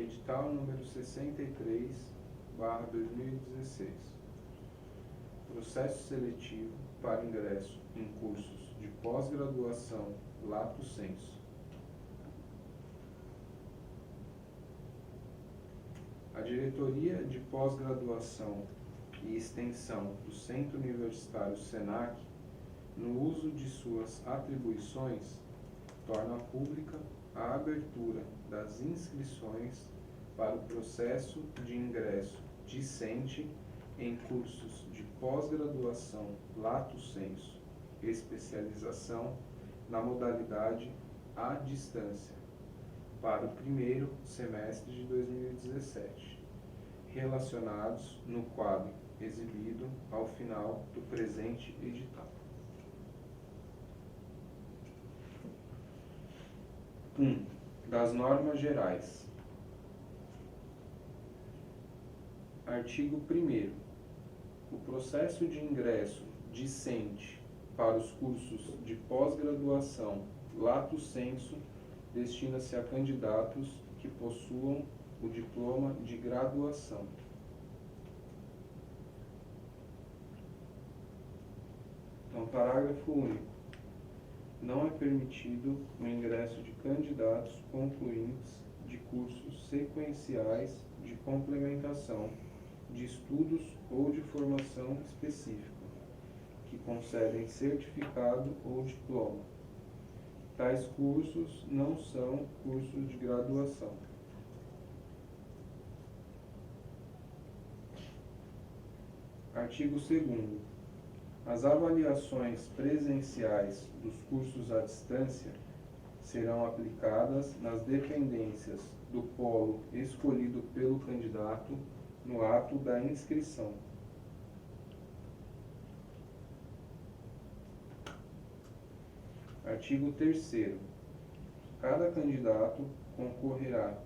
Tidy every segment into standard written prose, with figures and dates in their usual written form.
Edital número 63/2016. Processo seletivo para ingresso em cursos de pós-graduação lato sensu. A diretoria de pós-graduação e extensão do Centro Universitário Senac, no uso de suas atribuições, torna pública a abertura das inscrições para o processo de ingresso discente em cursos de pós-graduação lato sensu, especialização na modalidade à distância, para o primeiro semestre de 2017, relacionados no quadro exibido ao final do presente edital. 1. Das normas gerais. Artigo 1º. O processo de ingresso discente para os cursos de pós-graduação lato sensu destina-se a candidatos que possuam o diploma de graduação. Então, parágrafo único. Não é permitido o ingresso de candidatos concluintes de cursos sequenciais de complementação, de estudos ou de formação específica, que concedem certificado ou diploma. Tais cursos não são cursos de graduação. Artigo 2º. As avaliações presenciais dos cursos à distância serão aplicadas nas dependências do polo escolhido pelo candidato no ato da inscrição. Artigo 3º. Cada candidato concorrerá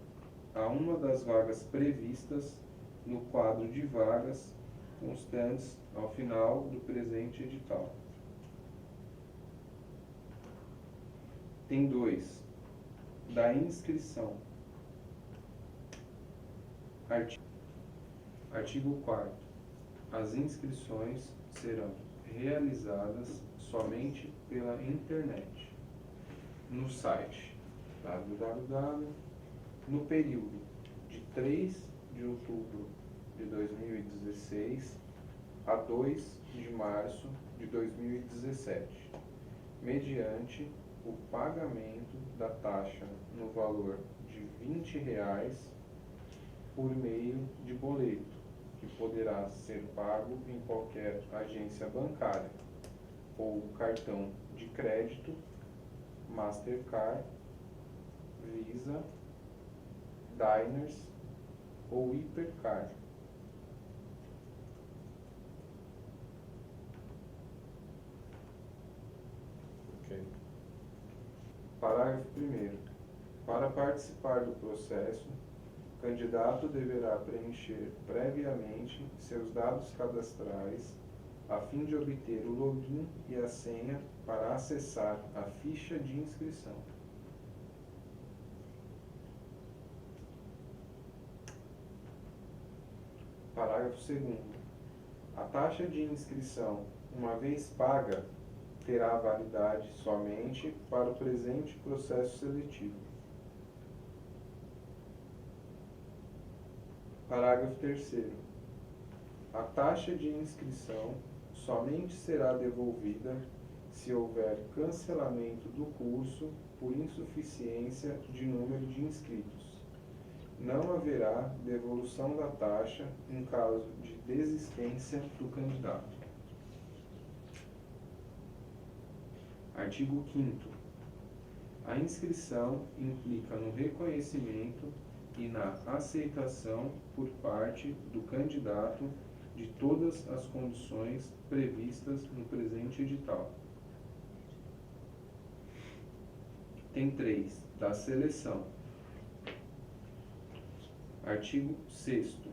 a uma das vagas previstas no quadro de vagas constantes ao final do presente edital. Tem 2. Da inscrição. Artigo 4º. As inscrições serão realizadas somente pela internet, no site www, no período de 3 de outubro de 2016 a 2 de março de 2017, mediante o pagamento da taxa no valor de R$ 20 por meio de boleto, que poderá ser pago em qualquer agência bancária ou cartão de crédito, Mastercard, Visa, Diners ou Hipercard. Parágrafo 1º. Para participar do processo, o candidato deverá preencher previamente seus dados cadastrais a fim de obter o login e a senha para acessar a ficha de inscrição. Parágrafo 2º. A taxa de inscrição, uma vez paga, terá validade somente para o presente processo seletivo. Parágrafo 3º. A taxa de inscrição somente será devolvida se houver cancelamento do curso por insuficiência de número de inscritos. Não haverá devolução da taxa em caso de desistência do candidato. Artigo 5º. A inscrição implica no reconhecimento e na aceitação por parte do candidato de todas as condições previstas no presente edital. Tem 3. Da seleção. Artigo 6º.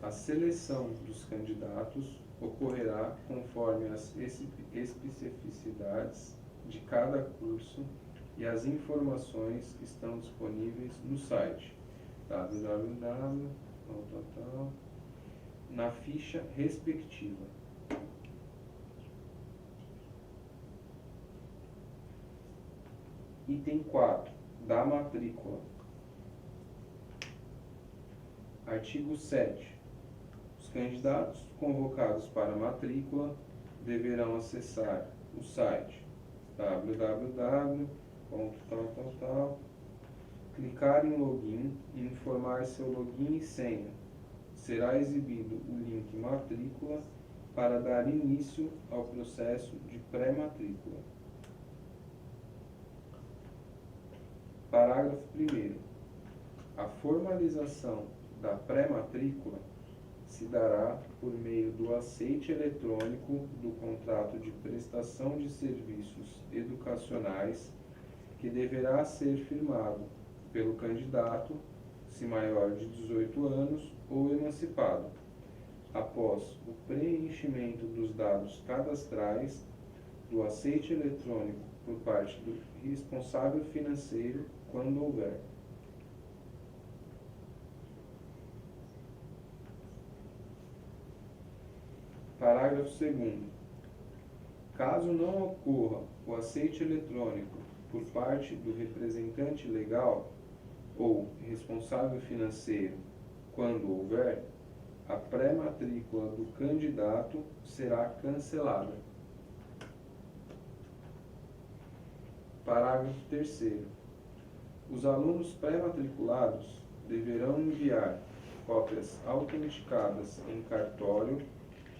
A seleção dos candidatos ocorrerá conforme as especificidades de cada curso e as informações que estão disponíveis no site www, na ficha respectiva. Item 4, da matrícula. Artigo 7. Os candidatos convocados para a matrícula deverão acessar o site www. Clicar em login e informar seu login e senha. Será exibido o link matrícula para dar início ao processo de pré-matrícula. Parágrafo 1º. A formalização da pré-matrícula se dará por meio do aceite eletrônico do contrato de prestação de serviços educacionais, que deverá ser firmado pelo candidato, se maior de 18 anos ou emancipado, após o preenchimento dos dados cadastrais do aceite eletrônico por parte do responsável financeiro, quando houver. Parágrafo 2º. Caso não ocorra o aceite eletrônico por parte do representante legal ou responsável financeiro, quando houver, a pré-matrícula do candidato será cancelada. Parágrafo 3º. Os alunos pré-matriculados deverão enviar cópias autenticadas em cartório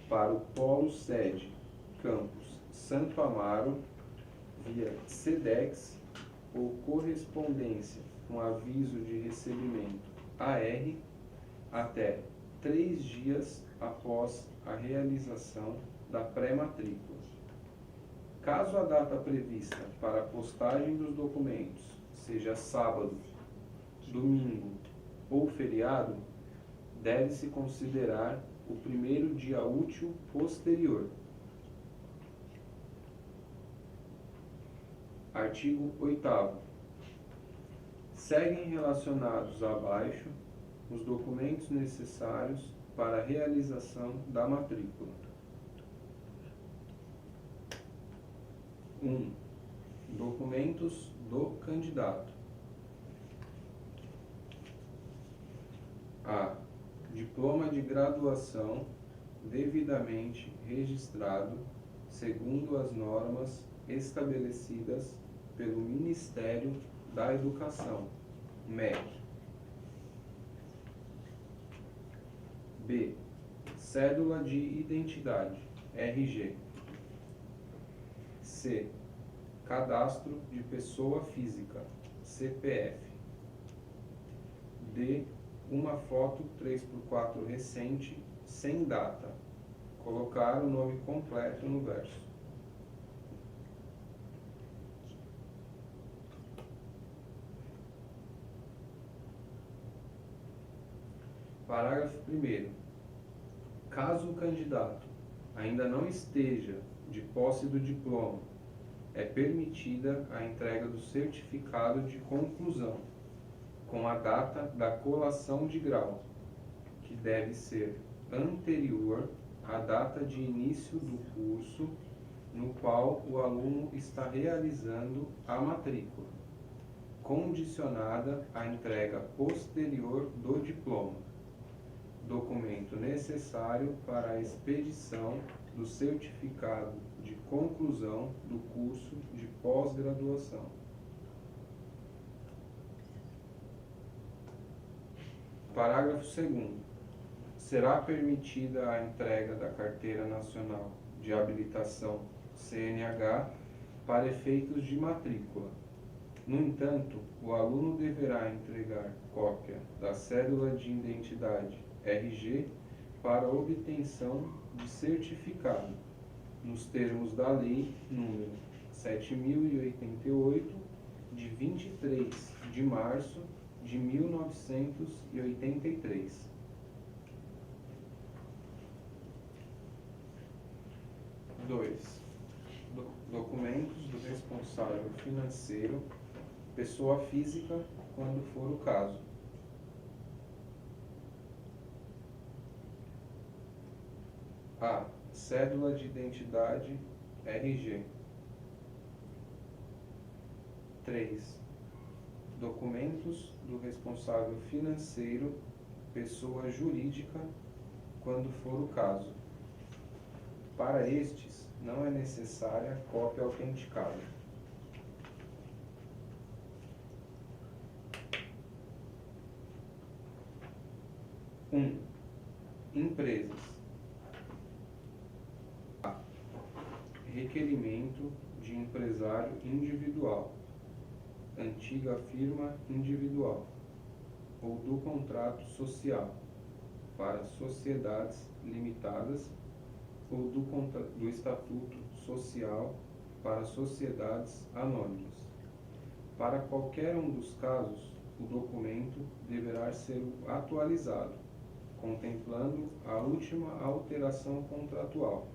para o Polo Sede, Campus Santo Amaro, via SEDEX ou correspondência com aviso de recebimento AR, até 3 dias após a realização da pré-matrícula. Caso a data prevista para a postagem dos documentos seja sábado, domingo ou feriado, deve-se considerar o primeiro dia útil posterior. Artigo 8º. Seguem relacionados abaixo os documentos necessários para a realização da matrícula. 1. Documentos do candidato. A. Diploma de graduação devidamente registrado segundo as normas estabelecidas pelo Ministério da Educação, MEC. B. Cédula de identidade, RG. C. Cadastro de pessoa física, CPF. D. Uma foto 3x4 recente, sem data. Colocar o nome completo no verso. Parágrafo 1º. Caso o candidato ainda não esteja de posse do diploma, é permitida a entrega do certificado de conclusão, com a data da colação de grau, que deve ser anterior à data de início do curso no qual o aluno está realizando a matrícula, condicionada à entrega posterior do diploma, documento necessário para a expedição do certificado de conclusão do curso de pós-graduação. Parágrafo 2º. Será permitida a entrega da Carteira Nacional de Habilitação, CNH, para efeitos de matrícula. No entanto, o aluno deverá entregar cópia da Cédula de Identidade, RG, para obtenção de certificado, nos termos da Lei nº 7.088, de 23 de março de 1983. Documentos do responsável financeiro, pessoa física, quando for o caso. A. Cédula de identidade RG. 3. Documentos do responsável financeiro, pessoa jurídica, quando for o caso. Para estes, não é necessária cópia autenticada. 1. Empresas. A. Requerimento de empresário individual, antiga firma individual, ou do contrato social para sociedades limitadas ou do estatuto social para sociedades anônimas. Para qualquer um dos casos, o documento deverá ser atualizado, contemplando a última alteração contratual,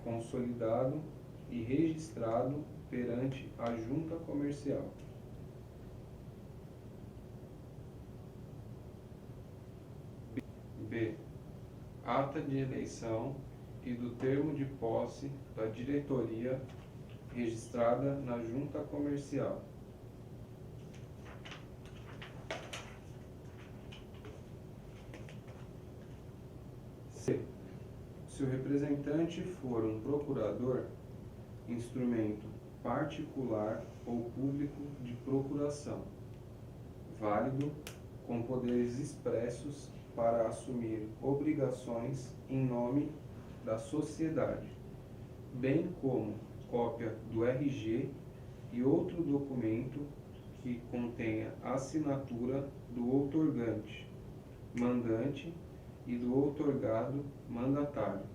consolidado e registrado perante a junta comercial. B. Ata de eleição e do termo de posse da diretoria registrada na junta comercial. C. Se o representante for um procurador, instrumento particular ou público de procuração, válido, com poderes expressos para assumir obrigações em nome da sociedade, bem como cópia do RG e outro documento que contenha assinatura do outorgante, mandante e do outorgado mandatário.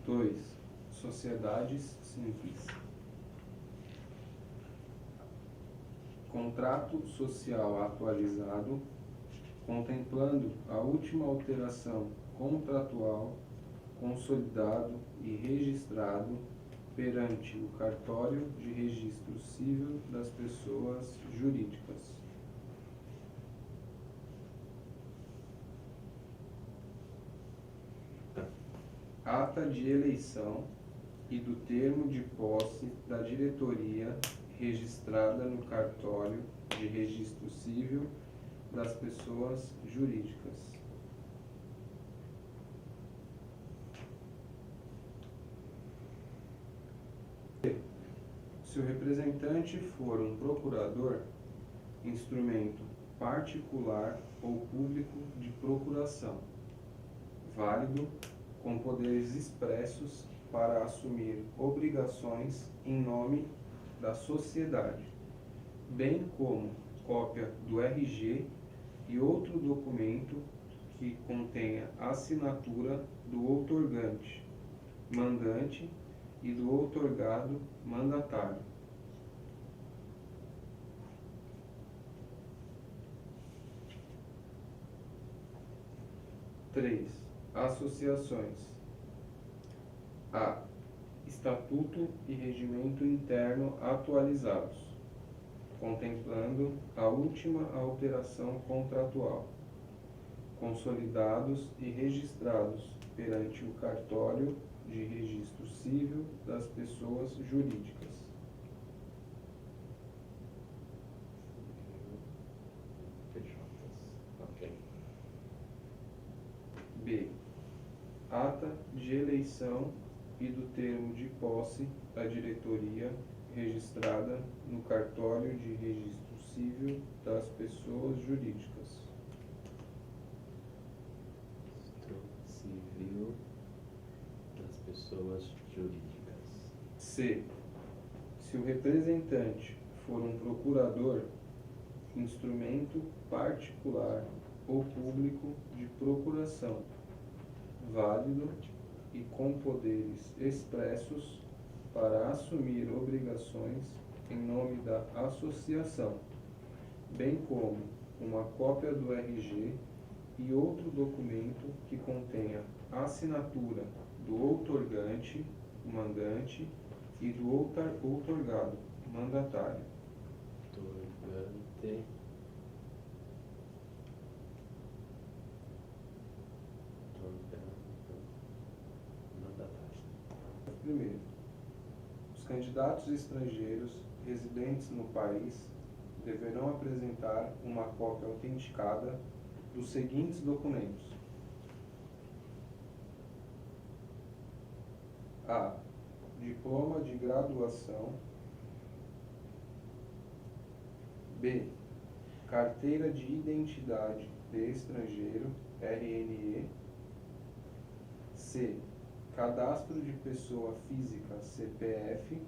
2. Sociedades simples. Contrato social atualizado, contemplando a última alteração contratual, consolidado e registrado perante o Cartório de Registro Civil das Pessoas Jurídicas. Ata de eleição e do termo de posse da diretoria registrada no Cartório de Registro Civil das Pessoas Jurídicas. Se o representante for um procurador, instrumento particular ou público de procuração, válido, com poderes expressos para assumir obrigações em nome da sociedade, bem como cópia do RG e outro documento que contenha assinatura do outorgante, mandante e do outorgado mandatário. 3. Associações. A. Estatuto e regimento interno atualizados, contemplando a última alteração contratual, consolidados e registrados perante o Cartório de Registro Civil das Pessoas Jurídicas. Ok. B. Ata de eleição e do termo de posse da diretoria registrada no Cartório de Registro Civil das Pessoas Jurídicas. Civil das pessoas jurídicas. C. Se o representante for um procurador, instrumento particular ou público de procuração, válido e com poderes expressos para assumir obrigações em nome da associação, bem como uma cópia do RG e outro documento que contenha assinatura do outorgante, mandante e do outorgado, mandatário. Ok. Estou liberando mandatário. Primeiro, os candidatos estrangeiros residentes no país deverão apresentar uma cópia autenticada dos seguintes documentos: A. Diploma de graduação. B. Carteira de Identidade de Estrangeiro, RNE. C. Cadastro de Pessoa Física, CPF.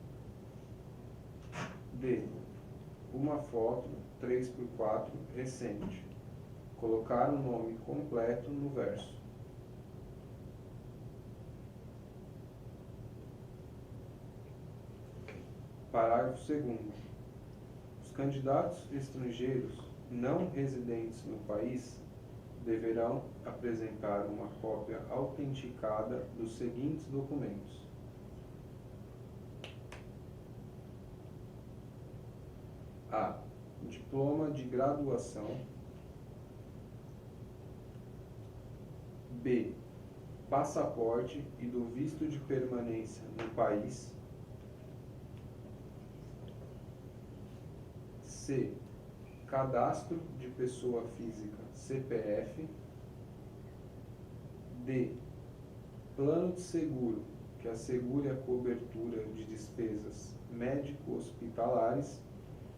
D. Uma foto 3x4 recente. Colocar o nome completo no verso. Parágrafo 2º. Os candidatos estrangeiros não residentes no país deverão apresentar uma cópia autenticada dos seguintes documentos: A. Diploma de graduação. B. Passaporte e do visto de permanência no país. C. Cadastro de pessoa física, CPF. D. Plano de seguro que assegure a cobertura de despesas médico-hospitalares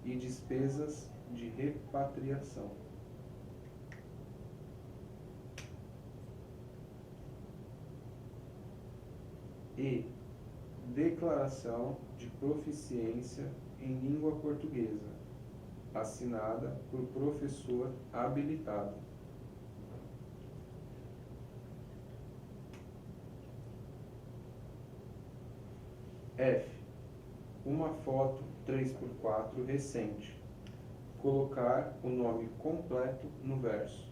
e despesas de repatriação. E. Declaração de proficiência em língua portuguesa, assinada por professor habilitado. F. Uma foto 3x4 recente. Colocar o nome completo no verso.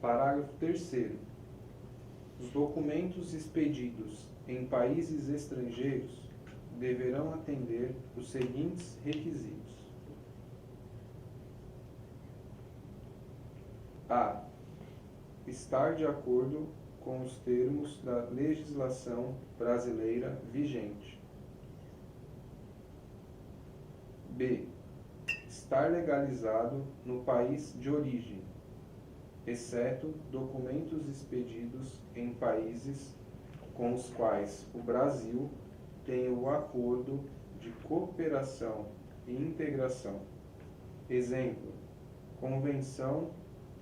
Parágrafo 3º. Os documentos expedidos em países estrangeiros deverão atender os seguintes requisitos: A. Estar de acordo com os termos da legislação brasileira vigente. B. Estar legalizado no país de origem, exceto documentos expedidos em países com os quais o Brasil tem o acordo de cooperação e integração. Exemplo: Convenção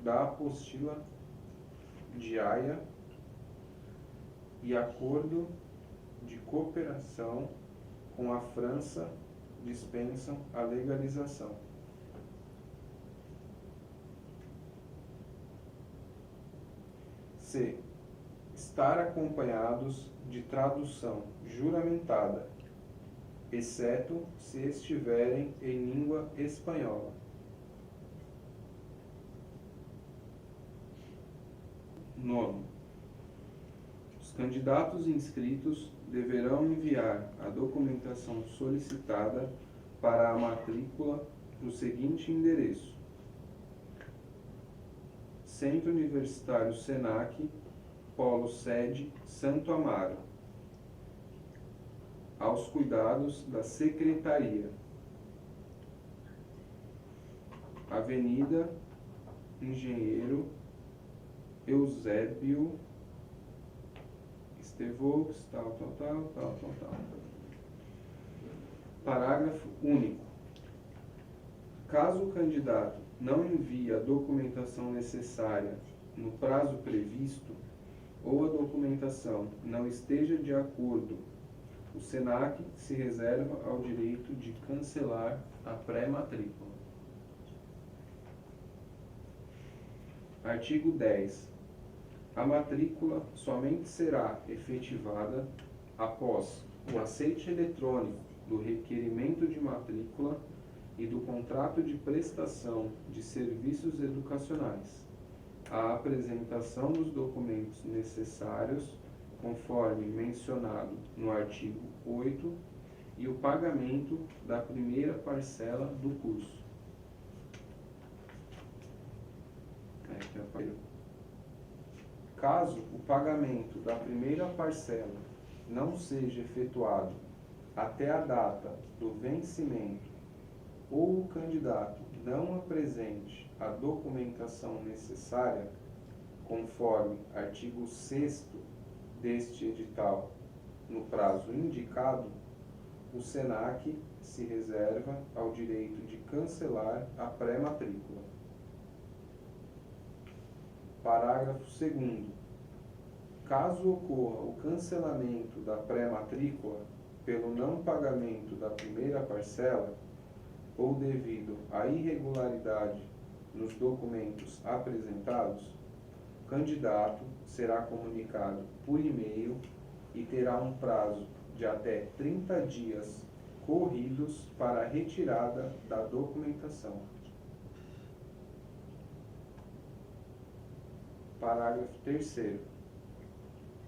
da Apostila de Haia e Acordo de Cooperação com a França dispensam a legalização. C. Estar acompanhados de tradução juramentada, exceto se estiverem em língua espanhola. Nono. Os candidatos inscritos deverão enviar a documentação solicitada para a matrícula no seguinte endereço: Centro Universitário Senac, Polo Sede, Santo Amaro, aos cuidados da Secretaria, Avenida Engenheiro Eusébio Estevaux, tal. Parágrafo único. Caso o candidato não envie a documentação necessária no prazo previsto ou a documentação não esteja de acordo, o SENAC se reserva ao direito de cancelar a pré-matrícula. Artigo 10. A matrícula somente será efetivada após o aceite eletrônico do requerimento de matrícula e do contrato de prestação de serviços educacionais, a apresentação dos documentos necessários conforme mencionado no artigo 8, e o pagamento da primeira parcela do curso. Caso o pagamento da primeira parcela não seja efetuado até a data do vencimento ou o candidato não apresente a documentação necessária, conforme artigo 6º deste edital, no prazo indicado, o SENAC se reserva ao direito de cancelar a pré-matrícula. Parágrafo 2º. Caso ocorra o cancelamento da pré-matrícula pelo não pagamento da primeira parcela ou devido à irregularidade nos documentos apresentados, o candidato será comunicado por e-mail e terá um prazo de até 30 dias corridos para a retirada da documentação. Parágrafo 3º.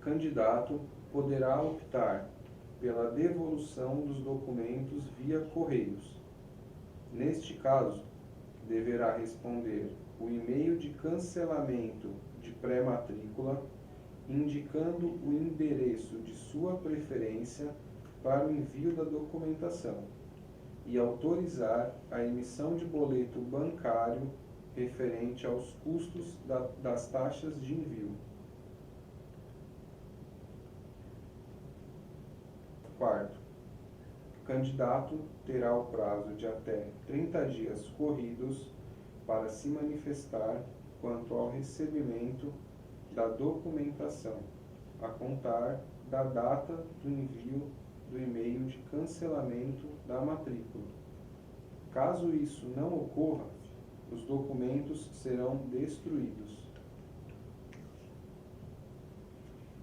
Candidato poderá optar pela devolução dos documentos via Correios. Neste caso, deverá responder o e-mail de cancelamento de pré-matrícula, indicando o endereço de sua preferência para o envio da documentação e autorizar a emissão de boleto bancário referente aos custos das taxas de envio. Quarto, o candidato terá o prazo de até 30 dias corridos para se manifestar quanto ao recebimento da documentação, a contar da data do envio do e-mail de cancelamento da matrícula. Caso isso não ocorra, os documentos serão destruídos.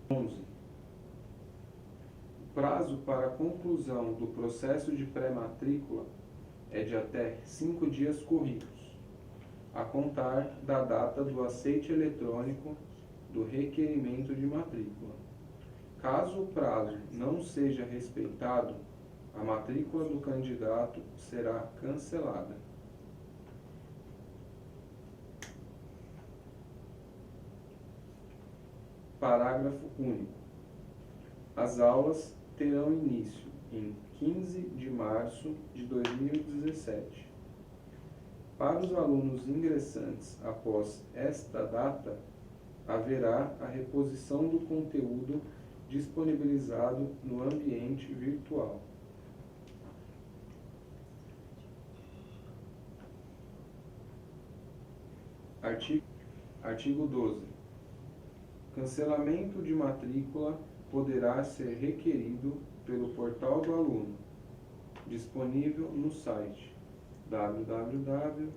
11. O prazo para a conclusão do processo de pré-matrícula é de até 5 dias corridos, a contar da data do aceite eletrônico do requerimento de matrícula. Caso o prazo não seja respeitado, a matrícula do candidato será cancelada. Parágrafo único. As aulas terão início em 15 de março de 2017. Para os alunos ingressantes após esta data, haverá a reposição do conteúdo disponibilizado no ambiente virtual. Artigo 12. Cancelamento de matrícula poderá ser requerido pelo portal do aluno, disponível no site www.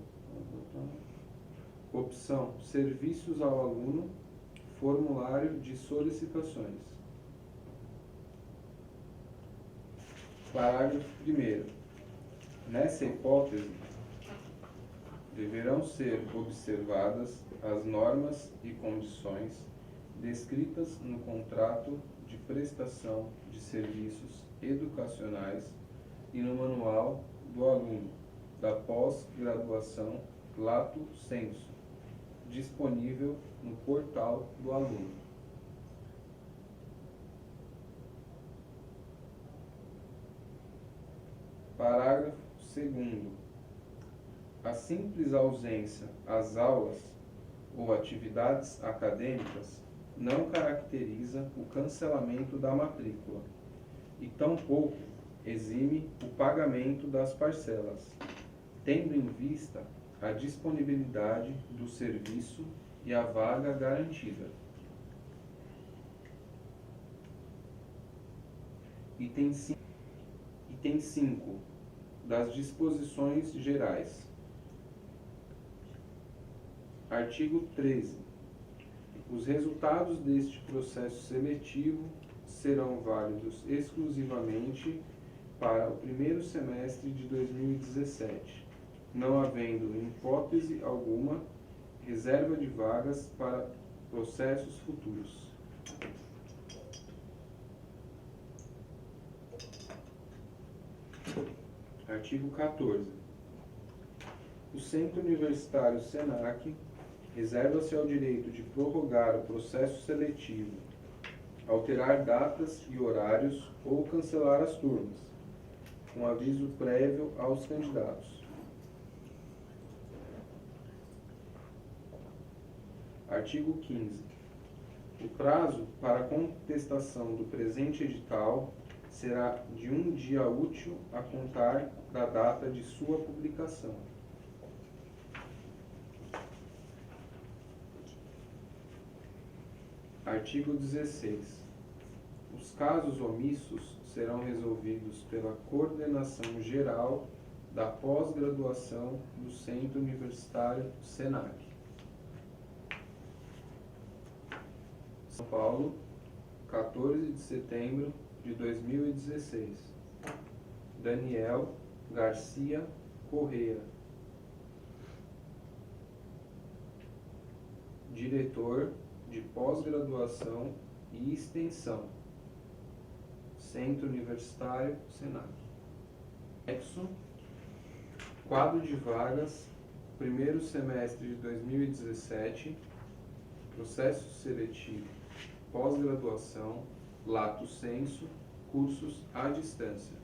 Opção Serviços ao aluno, formulário de solicitações. Parágrafo 1º. Nessa hipótese, deverão ser observadas as normas e condições descritas no contrato de prestação de serviços educacionais e no manual do aluno da pós-graduação lato sensu, disponível no portal do aluno. Parágrafo 2º. A simples ausência às aulas ou atividades acadêmicas não caracteriza o cancelamento da matrícula e tampouco exime o pagamento das parcelas, tendo em vista a disponibilidade do serviço e a vaga garantida. Item 5 das disposições gerais. Artigo 13. Os resultados deste processo seletivo serão válidos exclusivamente para o primeiro semestre de 2017, não havendo, em hipótese alguma, reserva de vagas para processos futuros. Artigo 14. O Centro Universitário SENAC reserva-se ao direito de prorrogar o processo seletivo, alterar datas e horários ou cancelar as turmas, com aviso prévio aos candidatos. Artigo 15. O prazo para contestação do presente edital será de 1 dia útil a contar da data de sua publicação. Artigo 16. Os casos omissos serão resolvidos pela Coordenação Geral da Pós-Graduação do Centro Universitário SENAC. São Paulo, 14 de setembro de 2016. Daniel Garcia Correa. Diretor de Pós-Graduação e Extensão, Centro Universitário SENAC. Anexo, quadro de vagas, primeiro semestre de 2017, processo seletivo, pós-graduação, lato sensu, cursos à distância.